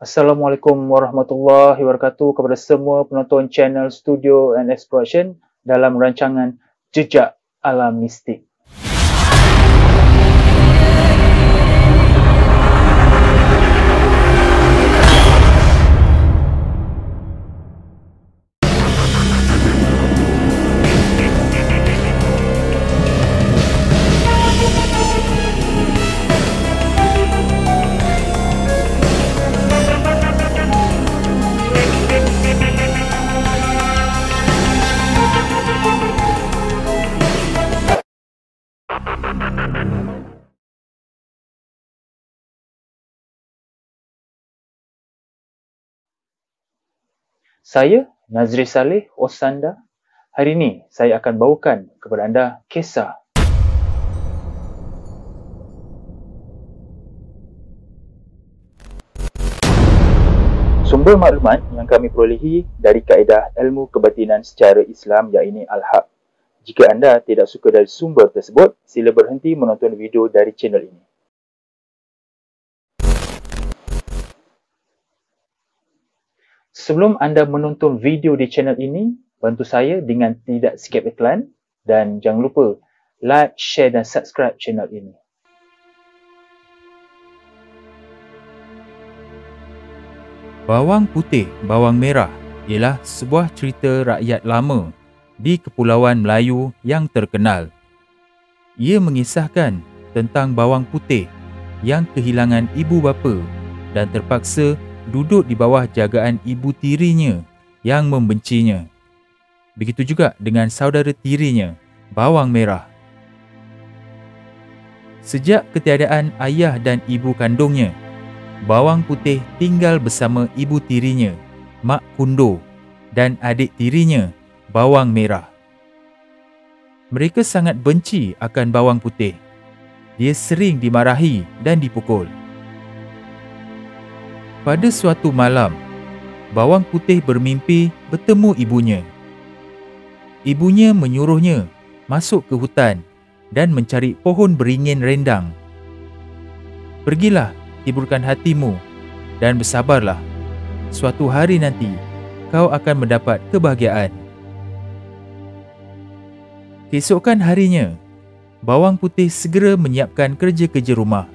Assalamualaikum warahmatullahi wabarakatuh kepada semua penonton channel Studio and Exploration dalam rancangan Jejak Alam Mistik. Saya, Nazri Saleh Osanda. Hari ini saya akan bawakan kepada anda kisah sumber maklumat yang kami perolehi dari kaedah ilmu kebatinan secara Islam iaitu Al-Haq. Jika anda tidak suka dari sumber tersebut, sila berhenti menonton video dari channel ini. Sebelum anda menonton video di channel ini, bantu saya dengan tidak skip iklan dan jangan lupa like, share dan subscribe channel ini. Bawang putih, bawang merah ialah sebuah cerita rakyat lama di Kepulauan Melayu yang terkenal. Ia mengisahkan tentang bawang putih yang kehilangan ibu bapa dan terpaksa duduk di bawah jagaan ibu tirinya yang membencinya. Begitu juga dengan saudara tirinya, bawang merah. Sejak ketiadaan ayah dan ibu kandungnya, bawang putih tinggal bersama ibu tirinya, Mak Kundo, dan adik tirinya, bawang merah. Mereka sangat benci akan bawang putih. Dia sering dimarahi dan dipukul. Pada suatu malam, bawang putih bermimpi bertemu ibunya. Ibunya menyuruhnya masuk ke hutan dan mencari pohon beringin rendang. Pergilah, hiburkan hatimu dan bersabarlah. Suatu hari nanti, kau akan mendapat kebahagiaan. Keesokan harinya, bawang putih segera menyiapkan kerja-kerja rumah.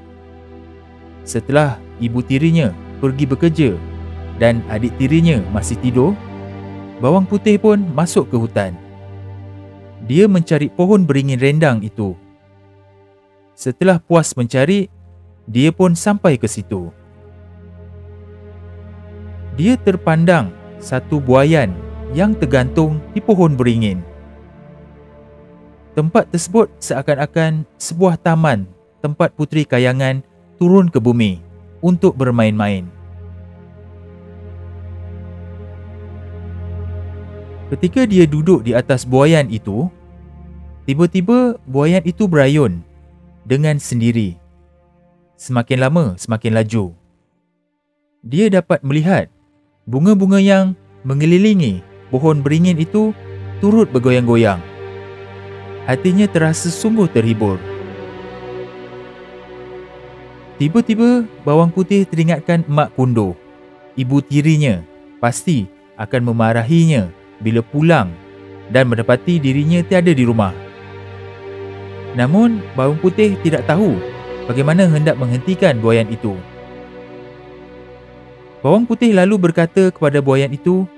Setelah ibu tirinya pergi bekerja dan adik tirinya masih tidur, bawang putih pun masuk ke hutan. Dia mencari pohon beringin rendang itu. Setelah puas mencari, dia pun sampai ke situ. Dia terpandang satu buaian yang tergantung di pohon beringin. Tempat tersebut seakan-akan sebuah taman tempat puteri kayangan turun ke bumi untuk bermain-main. Ketika dia duduk di atas buaian itu, tiba-tiba buaian itu berayun dengan sendiri. Semakin lama, semakin laju. Dia dapat melihat bunga-bunga yang mengelilingi pohon beringin itu turut bergoyang-goyang. Hatinya terasa sungguh terhibur. Tiba-tiba, bawang putih teringatkan Mak Kundo. Ibu tirinya pasti akan memarahinya bila pulang dan mendapati dirinya tiada di rumah. Namun, bawang putih tidak tahu bagaimana hendak menghentikan buaian itu. Bawang putih lalu berkata kepada buaian itu,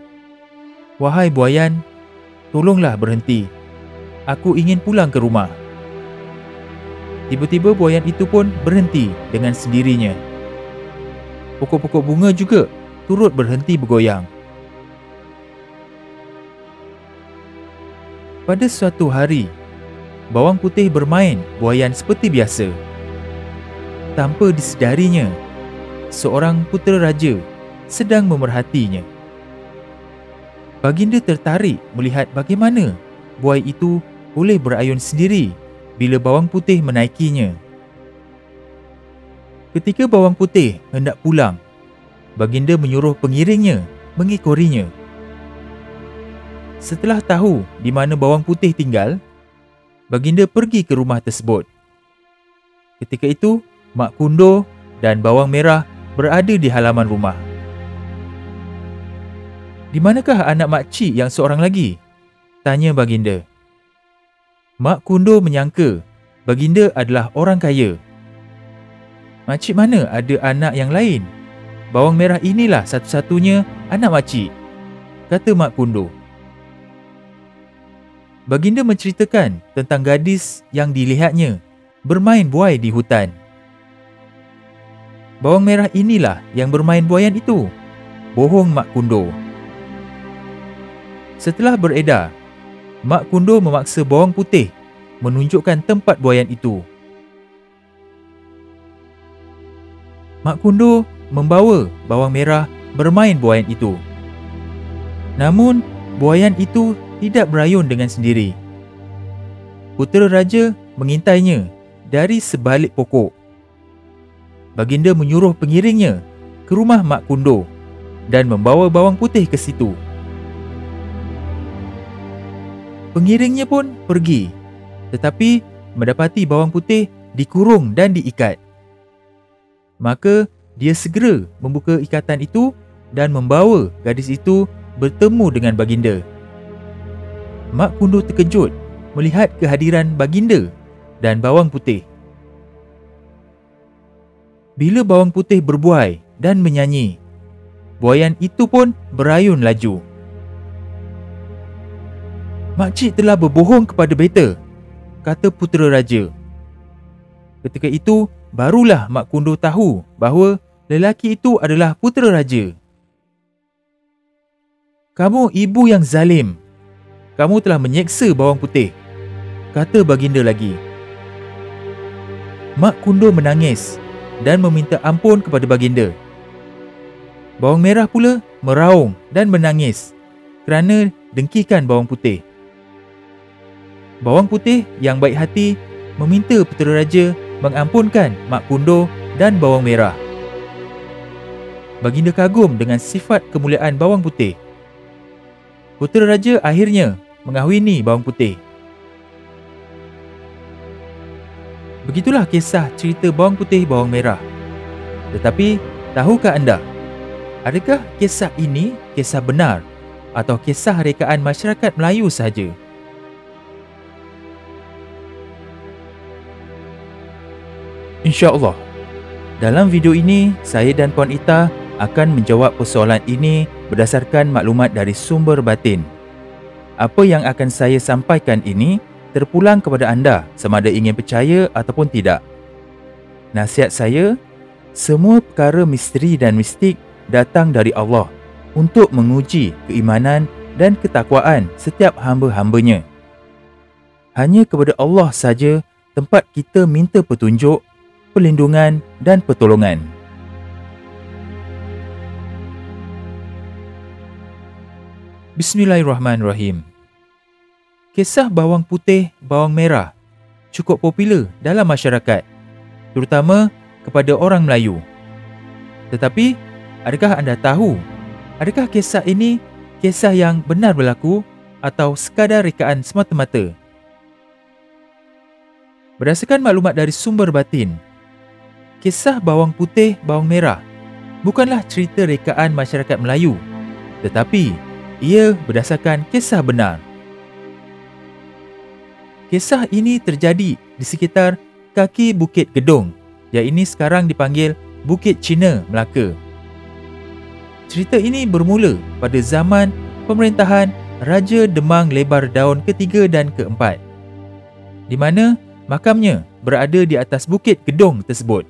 "Wahai buaian, tolonglah berhenti. Aku ingin pulang ke rumah." Tiba-tiba buaian itu pun berhenti dengan sendirinya. Pokok-pokok bunga juga turut berhenti bergoyang. Pada suatu hari, bawang putih bermain buaian seperti biasa. Tanpa disedarinya, seorang putera raja sedang memerhatinya. Baginda tertarik melihat bagaimana buai itu boleh berayun sendiri bila bawang putih menaikinya. Ketika bawang putih hendak pulang, baginda menyuruh pengiringnya mengikorinya. Setelah tahu di mana bawang putih tinggal, baginda pergi ke rumah tersebut. Ketika itu, Mak Kundo dan bawang merah berada di halaman rumah. "Di manakah anak makcik yang seorang lagi?" tanya baginda. Mak Kundo menyangka baginda adalah orang kaya. "Makcik mana ada anak yang lain? Bawang merah inilah satu-satunya anak makcik," kata Mak Kundo. Baginda menceritakan tentang gadis yang dilihatnya bermain buai di hutan. "Bawang merah inilah yang bermain buaian itu," bohong Mak Kundo. Setelah beredar, Mak Kundo memaksa bawang putih menunjukkan tempat buaian itu. Mak Kundo membawa bawang merah bermain buaian itu. Namun, buaian itu tidak berayun dengan sendiri. Putera raja mengintainya dari sebalik pokok. Baginda menyuruh pengiringnya ke rumah Mak Kundo dan membawa bawang putih ke situ. Pengiringnya pun pergi, tetapi mendapati bawang putih dikurung dan diikat. Maka dia segera membuka ikatan itu dan membawa gadis itu bertemu dengan baginda. Mak Kundo terkejut melihat kehadiran baginda dan bawang putih. Bila bawang putih berbuai dan menyanyi, buaian itu pun berayun laju. "Makcik telah berbohong kepada beta," kata putera raja. Ketika itu, barulah Mak Kundo tahu bahawa lelaki itu adalah putera raja. "Kamu ibu yang zalim. Kamu telah menyeksa bawang putih," kata baginda lagi. Mak Kundo menangis dan meminta ampun kepada baginda. Bawang merah pula meraung dan menangis kerana dengkikan bawang putih. Bawang putih yang baik hati meminta putera raja mengampunkan Mak Kundo dan bawang merah. Baginda kagum dengan sifat kemuliaan bawang putih. Putera raja akhirnya mengahwini bawang putih. Begitulah kisah cerita bawang putih bawang merah. Tetapi, tahukah anda, adakah kisah ini kisah benar atau kisah rekaan masyarakat Melayu sahaja? InsyaAllah, dalam video ini saya dan Puan Ita akan menjawab persoalan ini berdasarkan maklumat dari sumber batin. Apa yang akan saya sampaikan ini terpulang kepada anda sama ada ingin percaya ataupun tidak. Nasihat saya, semua perkara misteri dan mistik datang dari Allah untuk menguji keimanan dan ketakwaan setiap hamba-hambanya. Hanya kepada Allah saja tempat kita minta petunjuk, perlindungan dan pertolongan. Bismillahirrahmanirrahim. Kisah bawang putih, bawang merah cukup popular dalam masyarakat, terutama kepada orang Melayu. Tetapi, adakah anda tahu, adakah kisah ini kisah yang benar berlaku atau sekadar rekaan semata-mata? Berdasarkan maklumat dari sumber batin, kisah bawang putih, bawang merah bukanlah cerita rekaan masyarakat Melayu, tetapi ia berdasarkan kisah benar. Kisah ini terjadi di sekitar kaki Bukit Gedong, yang ini sekarang dipanggil Bukit Cina, Melaka. Cerita ini bermula pada zaman pemerintahan Raja Demang Lebar Daun ketiga dan keempat, di mana makamnya berada di atas Bukit Gedong tersebut.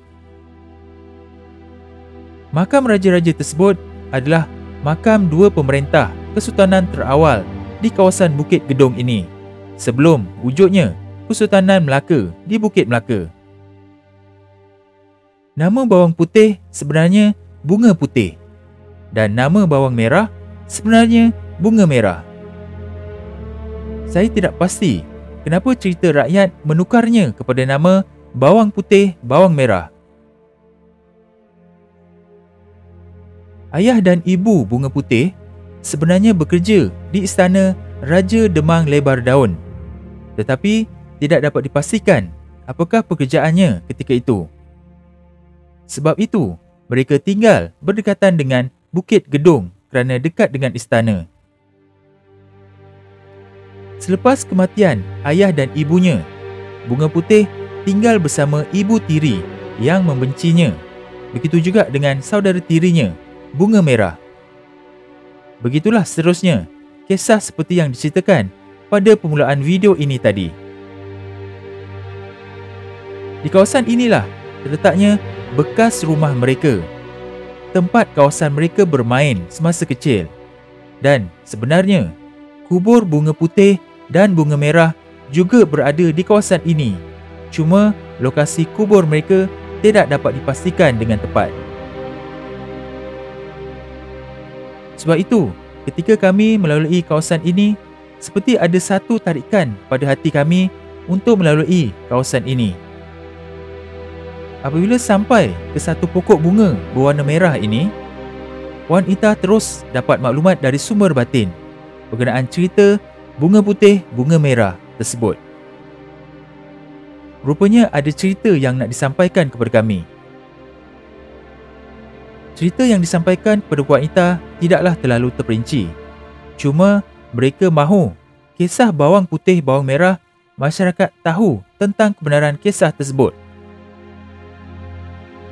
Makam raja-raja tersebut adalah makam dua pemerintah kesultanan terawal di kawasan Bukit Gedong ini, sebelum wujudnya Kesultanan Melaka di Bukit Melaka. Nama bawang putih sebenarnya bunga putih, dan nama bawang merah sebenarnya bunga merah. Saya tidak pasti kenapa cerita rakyat menukarnya kepada nama bawang putih, bawang merah. Ayah dan ibu bunga putih sebenarnya bekerja di istana Raja Demang Lebar Daun, tetapi tidak dapat dipastikan apakah pekerjaannya ketika itu. Sebab itu, mereka tinggal berdekatan dengan Bukit Gedong kerana dekat dengan istana. Selepas kematian ayah dan ibunya, Bunga Putih tinggal bersama ibu tiri yang membencinya. Begitu juga dengan saudara tirinya, Bunga Merah. Begitulah seterusnya, kisah seperti yang diceritakan pada permulaan video ini tadi. Di kawasan inilah terletaknya bekas rumah mereka, tempat kawasan mereka bermain semasa kecil. Dan sebenarnya, kubur Bunga Putih dan Bunga Merah juga berada di kawasan ini. Cuma lokasi kubur mereka tidak dapat dipastikan dengan tepat. Sebab itu, ketika kami melalui kawasan ini, seperti ada satu tarikan pada hati kami untuk melalui kawasan ini. Apabila sampai ke satu pokok bunga berwarna merah ini, Wan Ita terus dapat maklumat dari sumber batin berkenaan cerita Bunga Putih, Bunga Merah tersebut. Rupanya ada cerita yang nak disampaikan kepada kami. Cerita yang disampaikan kepada Puan Ita tidaklah terlalu terperinci. Cuma mereka mahu kisah bawang putih, bawang merah, masyarakat tahu tentang kebenaran kisah tersebut.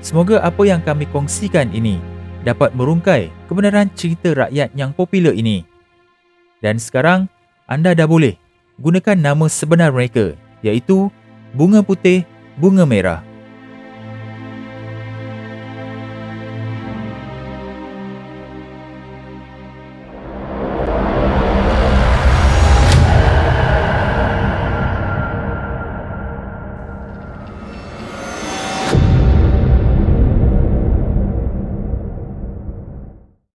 Semoga apa yang kami kongsikan ini dapat merungkai kebenaran cerita rakyat yang popular ini. Dan sekarang, anda dah boleh gunakan nama sebenar mereka, iaitu Bunga Putih, Bunga Merah.